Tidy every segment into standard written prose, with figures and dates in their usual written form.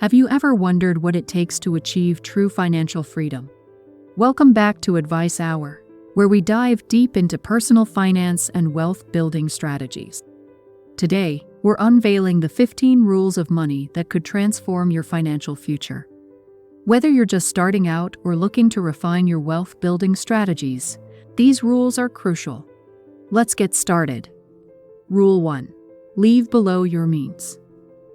Have you ever wondered what it takes to achieve true financial freedom? Welcome back to Advice Hour, where we dive deep into personal finance and wealth-building strategies. Today, we're unveiling the 15 rules of money that could transform your financial future. Whether you're just starting out or looking to refine your wealth-building strategies, these rules are crucial. Let's get started. Rule 1. Live below your means.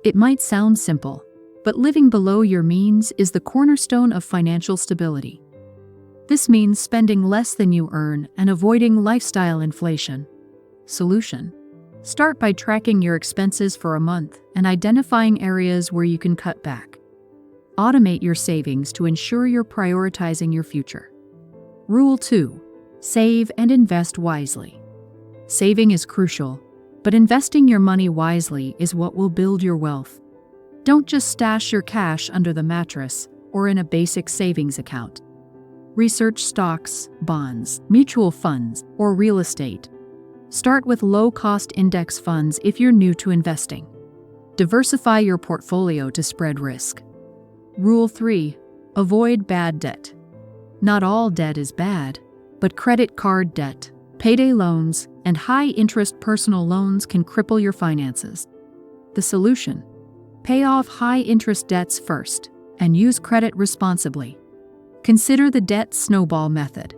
It might sound simple, but living below your means is the cornerstone of financial stability. This means spending less than you earn and avoiding lifestyle inflation. Solution: start by tracking your expenses for a month and identifying areas where you can cut back. Automate your savings to ensure you're prioritizing your future. Rule 2. Save and invest wisely. Saving is crucial, but investing your money wisely is what will build your wealth. Don't just stash your cash under the mattress or in a basic savings account. Research stocks, bonds, mutual funds, or real estate. Start with low-cost index funds if you're new to investing. Diversify your portfolio to spread risk. Rule 3. Avoid bad debt. Not all debt is bad, but credit card debt, payday loans, and high-interest personal loans can cripple your finances. The solution: pay off high-interest debts first and use credit responsibly. Consider the debt snowball method.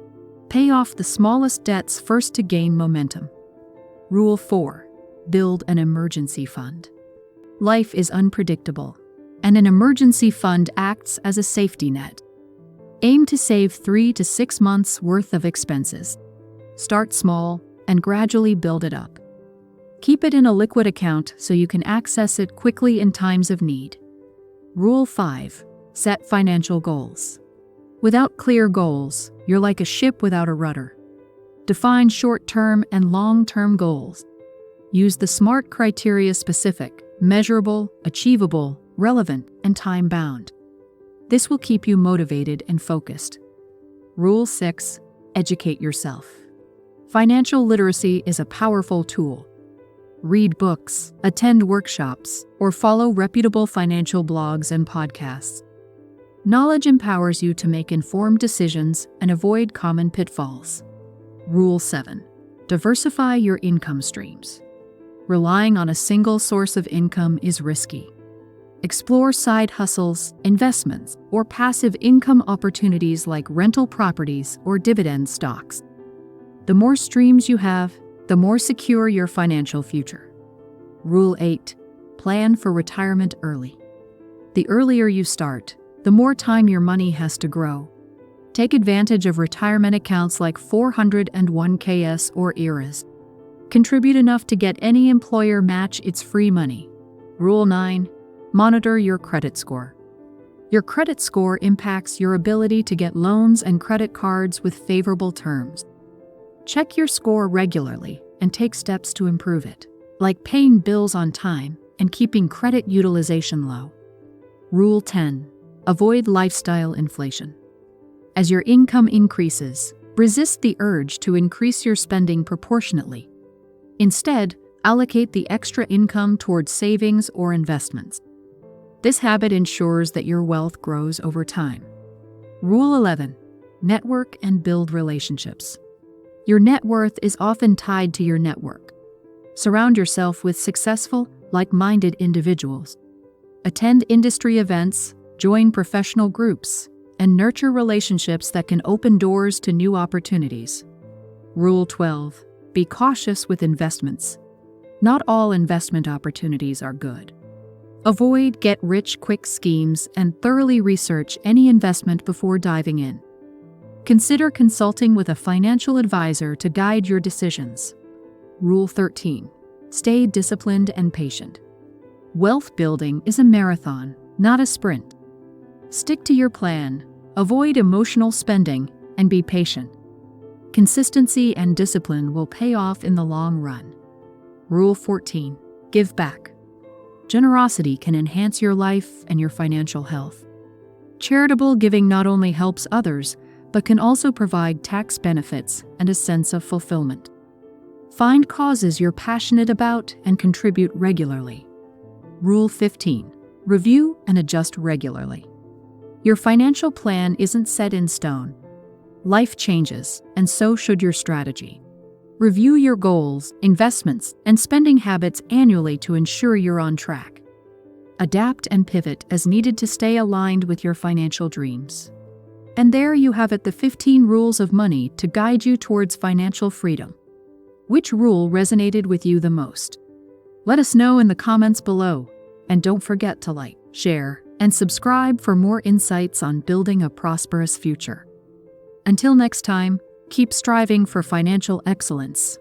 Pay off the smallest debts first to gain momentum. Rule 4. Build an emergency fund. Life is unpredictable, and an emergency fund acts as a safety net. Aim to save 3 to 6 months' worth of expenses. Start small and gradually build it up. Keep it in a liquid account so you can access it quickly in times of need. Rule 5. Set financial goals. Without clear goals, you're like a ship without a rudder. Define short-term and long-term goals. Use the SMART criteria: specific, measurable, achievable, relevant, and time-bound. This will keep you motivated and focused. Rule 6. Educate yourself. Financial literacy is a powerful tool. Read books, attend workshops, or follow reputable financial blogs and podcasts. Knowledge empowers you to make informed decisions and avoid common pitfalls. Rule 7. Diversify your income streams. Relying on a single source of income is risky. Explore side hustles, investments, or passive income opportunities like rental properties or dividend stocks. The more streams you have, the more secure your financial future. Rule 8. Plan for retirement early. The earlier you start, the more time your money has to grow. Take advantage of retirement accounts like 401ks or IRAs. Contribute enough to get any employer match its free money. Rule 9. Monitor your credit score. Your credit score impacts your ability to get loans and credit cards with favorable terms. Check your score regularly and take steps to improve it, like paying bills on time and keeping credit utilization low. Rule 10. Avoid lifestyle inflation. As your income increases, resist the urge to increase your spending proportionately. Instead, allocate the extra income towards savings or investments. This habit ensures that your wealth grows over time. Rule 11. Network and build relationships. Your net worth is often tied to your network. Surround yourself with successful, like-minded individuals. Attend industry events, join professional groups, and nurture relationships that can open doors to new opportunities. Rule 12. Be cautious with investments. Not all investment opportunities are good. Avoid get-rich-quick schemes and thoroughly research any investment before diving in. Consider consulting with a financial advisor to guide your decisions. Rule 13. Stay disciplined and patient. Wealth building is a marathon, not a sprint. Stick to your plan, avoid emotional spending, and be patient. Consistency and discipline will pay off in the long run. Rule 14. Give back. Generosity can enhance your life and your financial health. Charitable giving not only helps others, but can also provide tax benefits and a sense of fulfillment. Find causes you're passionate about and contribute regularly. Rule 15. Review and adjust regularly. Your financial plan isn't set in stone. Life changes, and so should your strategy. Review your goals, investments, and spending habits annually to ensure you're on track. Adapt and pivot as needed to stay aligned with your financial dreams. And there you have it, the 15 rules of money to guide you towards financial freedom. Which rule resonated with you the most? Let us know in the comments below. And don't forget to like, share, and subscribe for more insights on building a prosperous future. Until next time, keep striving for financial excellence.